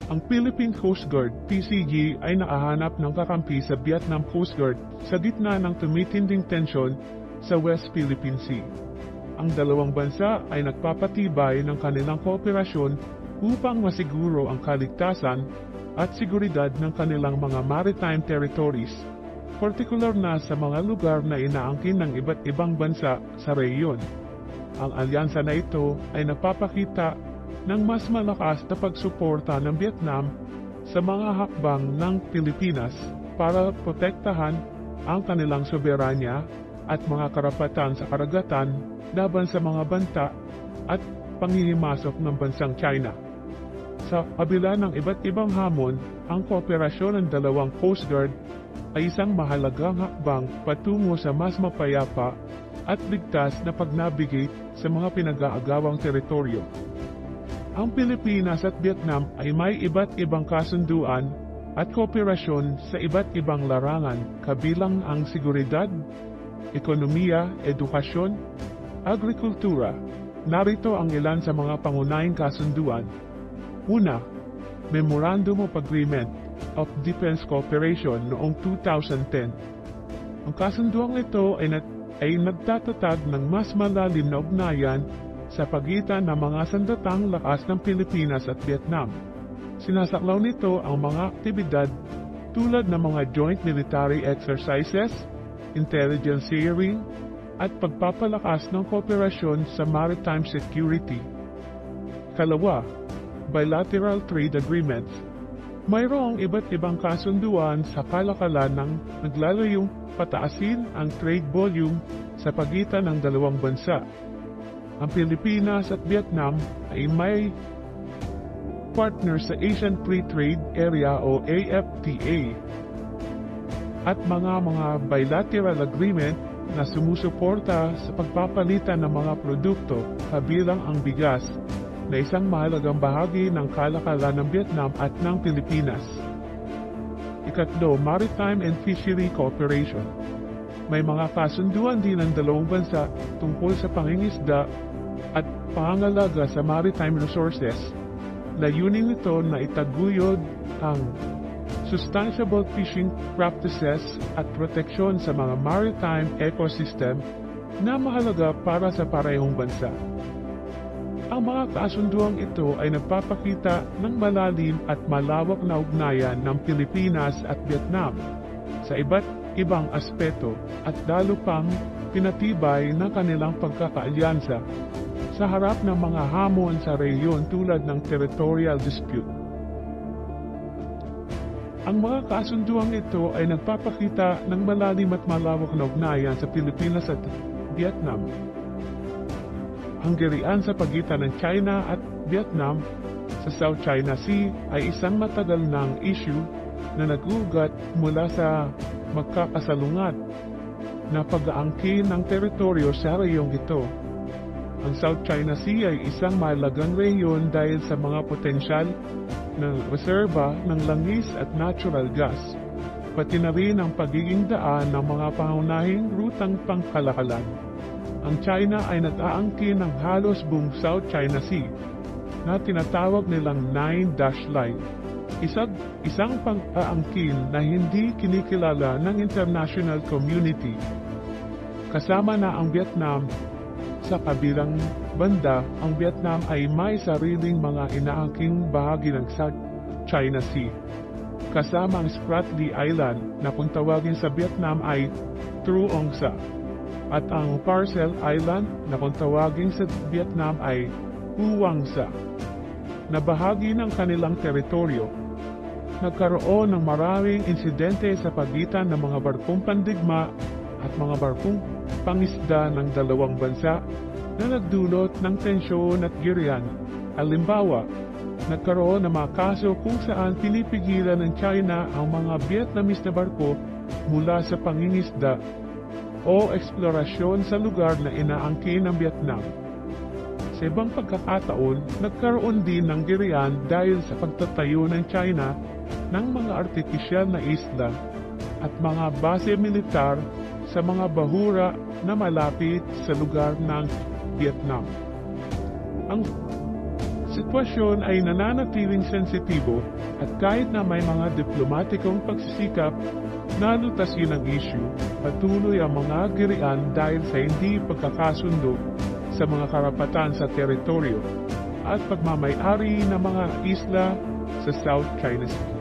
Ang Philippine Coast Guard, PCG, ay nakahanap ng kakampi sa Vietnam Coast Guard sa gitna ng tumitinding tensyon sa West Philippine Sea. Ang dalawang bansa ay nagpapatibay ng kanilang kooperasyon upang masiguro ang kaligtasan at seguridad ng kanilang mga maritime territories, partikular na sa mga lugar na inaangkin ng iba't ibang bansa sa rehiyon. Ang alyansa na ito ay napapakita ng mas malakas na pagsuporta ng Vietnam sa mga hakbang ng Pilipinas para protektahan ang kanilang soberanya at mga karapatan sa karagatan laban sa mga banta at panghihimasok ng bansang China. Sa kabila ng iba't ibang hamon, ang kooperasyon ng dalawang Coast Guard ay isang mahalagang hakbang patungo sa mas mapayapa at ligtas na pag-navigate sa mga pinag-aagawang teritoryo. Ang Pilipinas at Vietnam ay may iba't ibang kasunduan at kooperasyon sa iba't ibang larangan kabilang ang seguridad, ekonomiya, edukasyon, agrikultura. Narito ang ilan sa mga pangunahing kasunduan. Una, Memorandum of Agreement of Defense Cooperation noong 2010. Ang kasunduang ito ay nagtatatag ng mas malalim na ugnayan sa pagitan ng mga sandatang lakas ng Pilipinas at Vietnam. Sinasaklaw nito ang mga aktibidad tulad ng mga joint military exercises, intelligence sharing, at pagpapalakas ng kooperasyon sa maritime security. Kalawa, bilateral trade agreements. Mayroong iba't ibang kasunduan sa kalakalan ng naglalayong pataasin ang trade volume sa pagitan ng dalawang bansa. Ang Pilipinas at Vietnam ay may partner sa Asian Free Trade Area o AFTA at mga bilateral agreement na sumusuporta sa pagpapalitan ng mga produkto kabilang ang bigas na isang mahalagang bahagi ng kalakalan ng Vietnam at ng Pilipinas. Ikatlo, Maritime and Fishery Cooperation. May mga kasunduan din ng dalawang bansa tungkol sa pangingisda at pangangalaga sa maritime resources. Layunin nito na itaguyod ang sustainable fishing practices at proteksyon sa mga maritime ecosystem na mahalaga para sa parehong bansa. Ang mga kasunduang ito ay nagpapakita ng malalim at malawak na ugnayan ng Pilipinas at Vietnam sa iba't ibang aspeto at lalo pang pinatibay ng kanilang pagkakaalyansa sa harap ng mga hamon sa rehiyon tulad ng territorial dispute. Ang mga kasunduang ito ay nagpapakita ng malalim at malawak na ugnayan sa Pilipinas at Vietnam. Ang girian sa pagitan ng China at Vietnam sa South China Sea ay isang matagal ng issue na nag-ugat mula sa magkakasalungat na pag-aangkin ng teritoryo sa reyong ito. Ang South China Sea ay isang mahalagang rehiyon dahil sa mga potensyal ng reserba ng langis at natural gas, pati na rin ang pagiging daan ng mga pangunahing rutang pangkalakalan. Ang China ay nag-aangkin ng halos buong South China Sea na tinatawag nilang Nine Dash Line. Isang pang-aangkin na hindi kinikilala ng international community. Kasama na ang Vietnam. Sa kabilang banda, ang Vietnam ay may sariling mga inaangking bahagi ng South China Sea. Kasama ang Spratly Island na kung tawagin sa Vietnam ay Truong Sa. At ang Parcel Island na kung tawagin sa Vietnam ay Huang Sa, na bahagi ng kanilang teritoryo. Nagkaroon ng maraming insidente sa pagitan ng mga barkong pandigma at mga barkong pangisda ng dalawang bansa na nagdulot ng tensyon at girian. Halimbawa, nagkaroon ng mga kaso kung saan pinipigilan ng China ang mga Vietnamese na barko mula sa pangingisda o eksplorasyon sa lugar na inaangkin ng Vietnam. Sa ibang pagkakataon, nagkaroon din ng girian dahil sa pagtatayo ng China ng mga artipisyal na isla at mga base militar sa mga bahura na malapit sa lugar ng Vietnam. Ang sitwasyon ay nananatiling sensitibo at kahit na may mga diplomatikong pagsisikap na lutasin ang issue, patuloy ang mga girian dahil sa hindi pagkakasundo sa mga karapatan sa teritoryo at pagmamay-ari ng mga isla sa South China Sea.